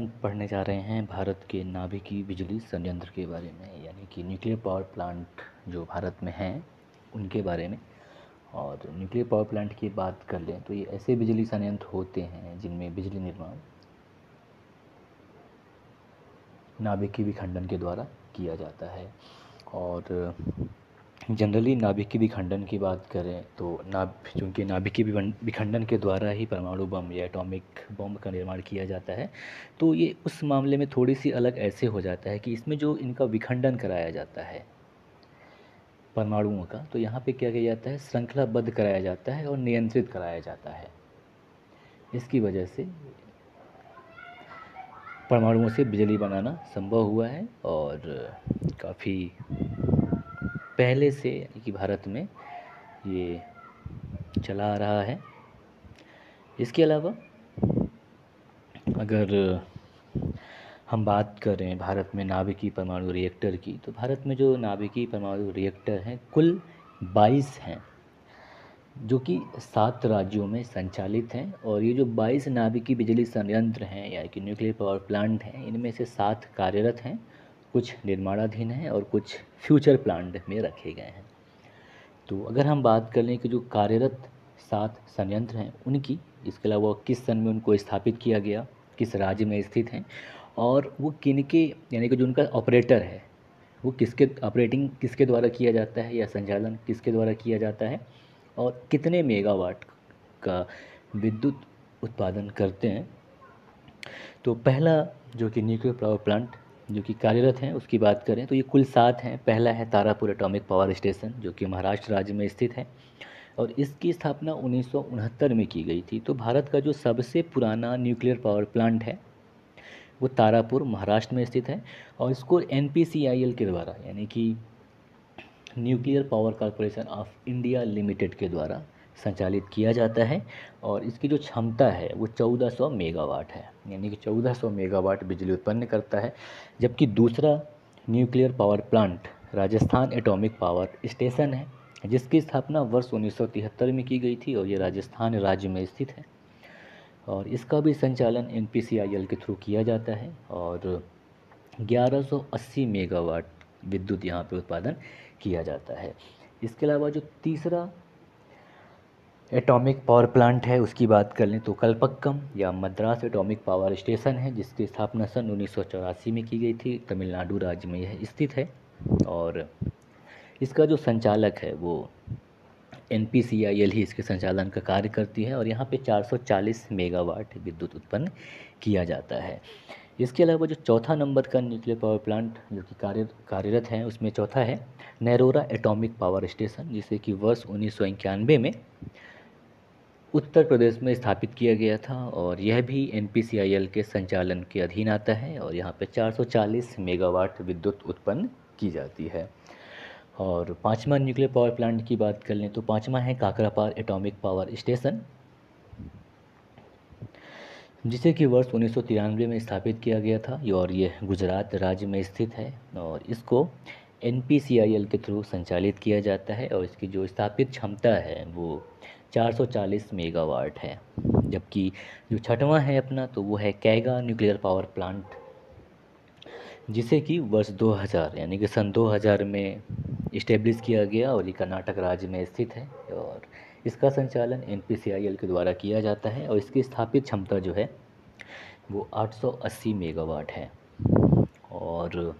हम पढ़ने जा रहे हैं भारत के नाभिकीय बिजली संयंत्र के बारे में, यानी कि न्यूक्लियर पावर प्लांट जो भारत में हैं उनके बारे में। और न्यूक्लियर पावर प्लांट की बात कर लें तो ये ऐसे बिजली संयंत्र होते हैं जिनमें बिजली निर्माण नाभिकीय विखंडन के द्वारा किया जाता है। और जनरली नाभिकीय विखंडन की बात करें तो चूँकि नाभिकीय विखंडन के द्वारा ही परमाणु बम या एटॉमिक बम का निर्माण किया जाता है, तो ये उस मामले में थोड़ी सी अलग ऐसे हो जाता है कि इसमें जो इनका विखंडन कराया जाता है परमाणुओं का, तो यहाँ पे क्या किया जाता है, श्रृंखलाबद्ध कराया जाता है और नियंत्रित कराया जाता है। इसकी वजह से परमाणुओं से बिजली बनाना संभव हुआ है और काफ़ी पहले से यानी कि भारत में ये चला आ रहा है। इसके अलावा अगर हम बात करें भारत में नाभिकीय परमाणु रिएक्टर की, तो भारत में जो नाभिकीय परमाणु रिएक्टर हैं कुल 22 हैं, जो कि 7 राज्यों में संचालित हैं। और ये जो 22 नाभिकीय बिजली संयंत्र हैं यानी कि न्यूक्लियर पावर प्लांट हैं, इनमें से 7 कार्यरत हैं, कुछ निर्माणाधीन हैं और कुछ फ्यूचर प्लांट में रखे गए हैं। तो अगर हम बात कर लें कि जो कार्यरत 7 संयंत्र हैं उनकी, इसके अलावा किस सन में उनको स्थापित किया गया, किस राज्य में स्थित हैं, और वो किनके यानी कि जो उनका ऑपरेटर है वो किसके द्वारा किया जाता है या संचालन किसके द्वारा किया जाता है, और कितने मेगावाट का विद्युत उत्पादन करते हैं। तो पहला जो कि न्यूक्लियर पावर प्लांट जो कि कार्यरत हैं उसकी बात करें तो ये कुल 7 हैं। पहला है तारापुर एटॉमिक पावर स्टेशन जो कि महाराष्ट्र राज्य में स्थित है और इसकी स्थापना 1969 में की गई थी। तो भारत का जो सबसे पुराना न्यूक्लियर पावर प्लांट है वो तारापुर महाराष्ट्र में स्थित है और इसको NPCIL के द्वारा यानी कि nuclear power corporation of India limited के द्वारा संचालित किया जाता है। और इसकी जो क्षमता है वो 1400 मेगावाट है, यानी कि 1400 मेगावाट बिजली उत्पन्न करता है। जबकि दूसरा nuclear power plant Rajasthan atomic power station है जिसकी स्थापना वर्ष 1973 में की गई थी और ये राजस्थान राज्य में स्थित है और इसका भी संचालन NPCIL के थ्रू किया जाता है और 1180 मेगावाट विद्युत यहाँ पे उत्पादन किया जाता है। इसके अलावा जो तीसरा एटॉमिक पावर प्लांट है उसकी बात कर लें तो कलपक्कम या मद्रास एटॉमिक पावर स्टेशन है जिसकी स्थापना सन 1984 में की गई थी। तमिलनाडु राज्य में यह स्थित है और इसका जो संचालक है वो NPCIL ही इसके संचालन का कार्य करती है और यहाँ पे 440 मेगावाट विद्युत उत्पन्न किया जाता है। इसके अलावा जो चौथा नंबर का न्यूक्लियर पावर प्लांट जो कि कार्यरत है उसमें चौथा है नैरोरा एटॉमिक पावर स्टेशन जिसे कि वर्ष 1991 में उत्तर प्रदेश में स्थापित किया गया था और यह भी NPCIL के संचालन के अधीन आता है और यहाँ पे 440 मेगावाट विद्युत उत्पन्न की जाती है। और पांचवा न्यूक्लियर पावर प्लांट की बात कर लें तो पांचवा है काकरापार एटॉमिक पावर स्टेशन जिसे कि वर्ष 1993 में स्थापित किया गया था और यह गुजरात राज्य में स्थित है और इसको NPCIL के थ्रू संचालित किया जाता है और इसकी जो स्थापित क्षमता है वो 440 मेगावाट है। जबकि जो छठवां है अपना तो वो है कैगा न्यूक्लियर पावर प्लांट जिसे कि वर्ष 2000 यानी कि सन 2000 में इस्टेब्लिश किया गया और ये कर्नाटक राज्य में स्थित है और इसका संचालन NPCIL के द्वारा किया जाता है और इसकी स्थापित क्षमता जो है वो 880 मेगावाट है। और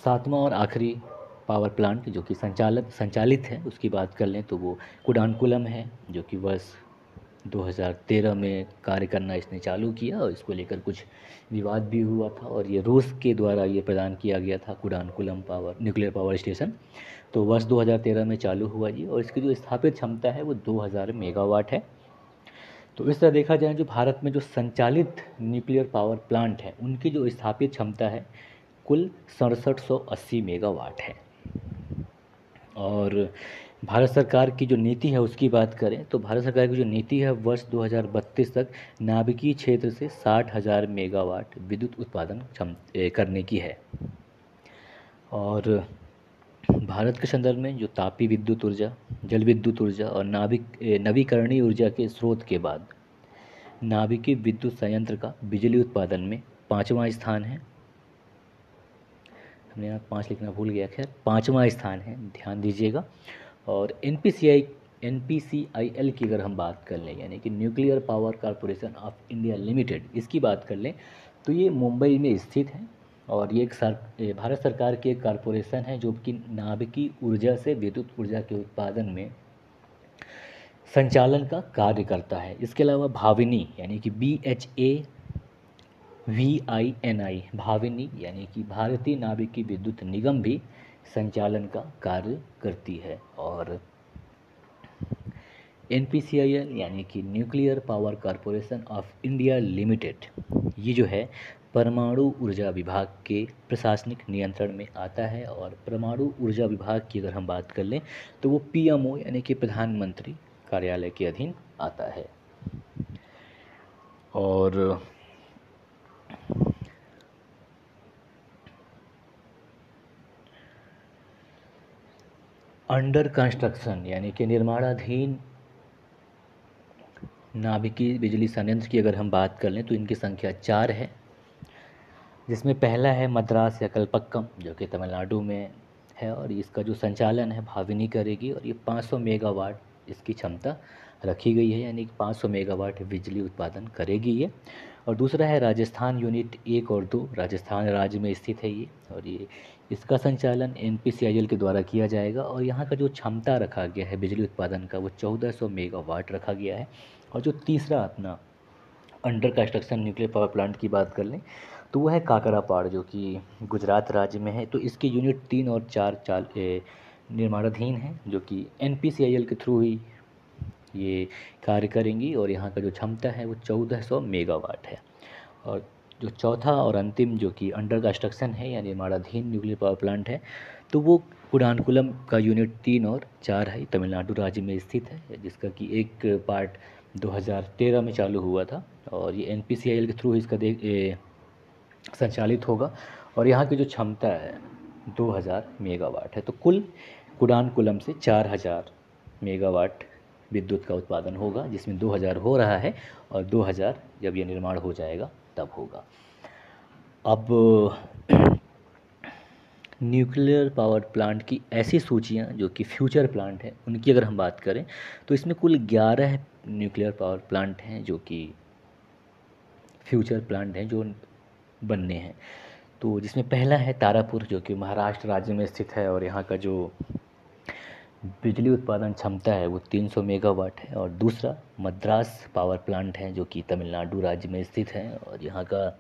सातवां और आखिरी पावर प्लांट जो कि संचालित है उसकी बात कर लें तो वो कुडानकुलम है जो कि वर्ष 2013 में कार्य करना इसने चालू किया और इसको लेकर कुछ विवाद भी हुआ था और ये रूस के द्वारा ये प्रदान किया गया था कुडानकुलम न्यूक्लियर पावर स्टेशन। तो वर्ष 2013 में चालू हुआ ये और इसकी जो स्थापित क्षमता है वो 2000 मेगावाट है। तो इस तरह देखा जाए जो भारत में जो संचालित न्यूक्लियर पावर प्लांट है उनकी जो स्थापित क्षमता है कुल 6780 मेगावाट है। और भारत सरकार की जो नीति है उसकी बात करें तो भारत सरकार की जो नीति है वर्ष 2032 तक नाभिकीय क्षेत्र से 60,000 मेगावाट विद्युत उत्पादन करने की है। और भारत के संदर्भ में जो तापीय विद्युत ऊर्जा, जल विद्युत ऊर्जा और नवीकरणीय ऊर्जा के स्रोत के बाद नाभिकीय विद्युत संयंत्र का बिजली उत्पादन में 5वां स्थान है। हमने यहाँ 5 लिखना भूल गया, खैर 5वां स्थान है, ध्यान दीजिएगा। और NPCIL की अगर हम बात कर लें, यानी कि nuclear power corporation of India limited, इसकी बात कर लें तो ये मुंबई में स्थित है और ये ये भारत सरकार की एक कॉरपोरेशन है जो कि नाभिकीय ऊर्जा से विद्युत ऊर्जा के उत्पादन में संचालन का कार्य करता है। इसके अलावा भाविनी यानी कि BHAVINI भाविनी यानी कि भारतीय नाभिकीय विद्युत निगम भी संचालन का कार्य करती है। और NPCIL यानी कि nuclear power corporation of India limited, ये जो है परमाणु ऊर्जा विभाग के प्रशासनिक नियंत्रण में आता है। और परमाणु ऊर्जा विभाग की अगर हम बात कर लें तो वो PMO यानी कि प्रधानमंत्री कार्यालय के अधीन आता है। और अंडर कंस्ट्रक्शन यानी कि निर्माणाधीन नाभिकीय बिजली संयंत्र की अगर हम बात कर लें तो इनकी संख्या 4 है, जिसमें पहला है मद्रास या कलपक्कम जो कि तमिलनाडु में है और इसका जो संचालन है भाविनी करेगी और ये 500 मेगावाट इसकी क्षमता रखी गई है, यानी कि 500 मेगावाट बिजली उत्पादन करेगी ये। और दूसरा है राजस्थान यूनिट 1 और 2, राजस्थान राज्य में स्थित है ये, और ये इसका संचालन NPCIL के द्वारा किया जाएगा। और यहाँ का जो क्षमता रखा गया है बिजली उत्पादन का वो 1400 मेगावाट रखा गया है। और जो तीसरा अपना under construction nuclear power plant की बात कर लें तो वो है काकरापाड़ जो कि गुजरात राज्य में है। तो इसके यूनिट 3 और 4 निर्माणाधीन हैं जो कि NPCIL के थ्रू ही ये कार्य करेंगी और यहाँ का जो क्षमता है वो 1400 मेगावाट है। और जो चौथा और अंतिम जो कि अंडर कंस्ट्रक्शन है या निर्माणाधीन न्यूक्लियर पावर प्लांट है तो वो कुडानकुलम का यूनिट 3 और 4 है, तमिलनाडु राज्य में स्थित है, जिसका कि एक पार्ट 2013 में चालू हुआ था और ये NPCIL के थ्रू इसका संचालित होगा। और यहाँ की जो क्षमता है 2000 मेगावाट है। तो कुल कुडानकुलम से 4000 मेगावाट विद्युत का उत्पादन होगा, जिसमें 2000 हो रहा है और 2000 जब ये निर्माण हो जाएगा तब होगा। अब न्यूक्लियर पावर प्लांट की ऐसी सूचियाँ जो कि फ्यूचर प्लांट हैं उनकी अगर हम बात करें तो इसमें कुल 11 न्यूक्लियर पावर प्लांट हैं जो कि फ्यूचर प्लांट हैं जो बनने हैं। तो जिसमें पहला है तारापुर जो कि महाराष्ट्र राज्य में स्थित है और यहाँ का जो बिजली उत्पादन क्षमता है वो 300 मेगावाट है। और दूसरा मद्रास पावर प्लांट है जो कि तमिलनाडु राज्य में स्थित है और यहाँ का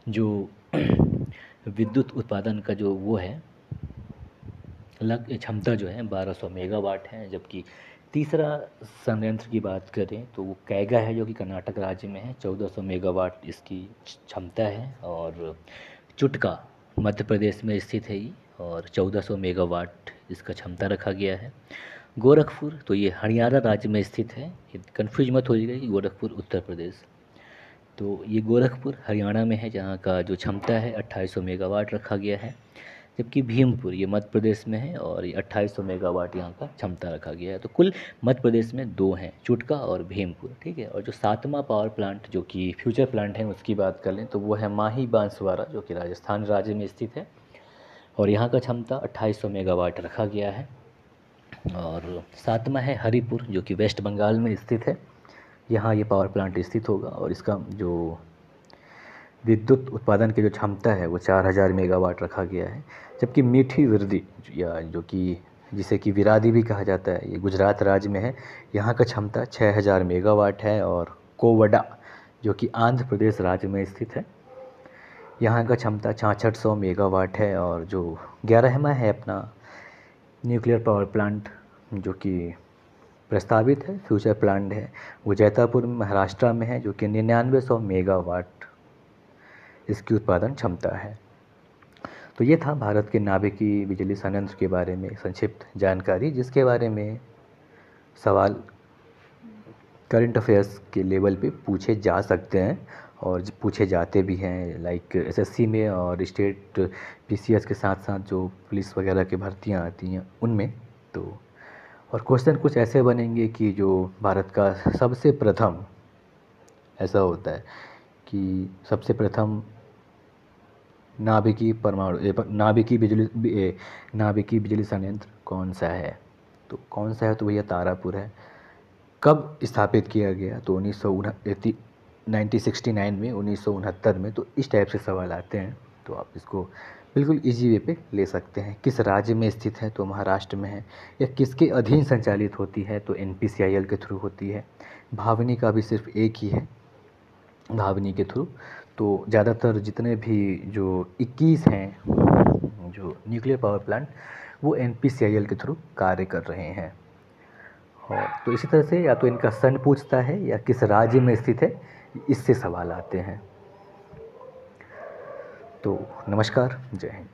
जो विद्युत उत्पादन का जो वो है क्षमता जो है 1200 मेगावाट है। जबकि तीसरा संयंत्र की बात करें तो वो कैगा है जो कि कर्नाटक राज्य में है, 1400 मेगावाट इसकी क्षमता है। और चुटका मध्य प्रदेश में स्थित है ये और 1400 मेगावाट इसका क्षमता रखा गया है। गोरखपुर तो ये हरियाणा राज्य में स्थित है, कन्फ्यूज मत होइएगा कि गोरखपुर उत्तर प्रदेश, तो ये गोरखपुर हरियाणा में है जहाँ का जो क्षमता है 2800 मेगावाट रखा गया है। जबकि भीमपुर ये मध्य प्रदेश में है और ये 2800 मेगावाट यहाँ का क्षमता रखा गया है। तो कुल मध्य प्रदेश में 2 हैं, चुटका और भीमपुर, ठीक है। और जो 7वां पावर प्लांट जो कि फ्यूचर प्लांट है उसकी बात कर लें तो वो है माही बांसवाड़ा जो कि राजस्थान राज्य में स्थित है और यहाँ का क्षमता 2800 मेगावाट रखा गया है। और 7वां है हरिपुर जो कि वेस्ट बंगाल में स्थित है, यहाँ ये पावर प्लांट स्थित होगा और इसका जो विद्युत उत्पादन की जो क्षमता है वो 4000 मेगावाट रखा गया है। जबकि मीठी विरदी या जो कि जिसे कि विरादी भी कहा जाता है ये गुजरात राज्य में है, यहाँ का क्षमता 6000 मेगावाट है। और कोवडा जो कि आंध्र प्रदेश राज्य में स्थित है, यहाँ का क्षमता 6600 मेगावाट है। और जो 11वां है अपना न्यूक्लियर पावर प्लांट जो कि प्रस्तावित है फ्यूचर प्लांट है वो जैतापुर महाराष्ट्र में है जो कि 9900 मेगावाट इसकी उत्पादन क्षमता है। तो ये था भारत के नाभिकीय बिजली संयंत्र के बारे में संक्षिप्त जानकारी, जिसके बारे में सवाल करंट अफेयर्स के लेवल पे पूछे जा सकते हैं और पूछे जाते भी हैं, लाइक SSC में और स्टेट PCS के साथ साथ जो पुलिस वगैरह की भर्तियाँ आती हैं उनमें। तो और क्वेश्चन कुछ ऐसे बनेंगे कि जो भारत का सबसे प्रथम ऐसा होता है कि सबसे प्रथम नाभिकीय बिजली संयंत्र कौन सा है? तो कौन सा है? तो भैया तारापुर है। कब स्थापित किया गया? तो 1969 में, 1969 में। तो इस टाइप से सवाल आते हैं, तो आप इसको बिल्कुल इजी वे पे ले सकते हैं। किस राज्य में स्थित है? तो महाराष्ट्र में है। या किसके अधीन संचालित होती है? तो NPCIL के थ्रू होती है। भावनी का भी सिर्फ एक ही है, भावनी के थ्रू। तो ज़्यादातर जितने भी जो 21 हैं जो न्यूक्लियर पावर प्लांट, वो NPCIL के थ्रू कार्य कर रहे हैं। और तो इसी तरह से या तो इनका सन पूछता है या किस राज्य में स्थित है, इससे सवाल आते हैं। तो नमस्कार, जय हिंद।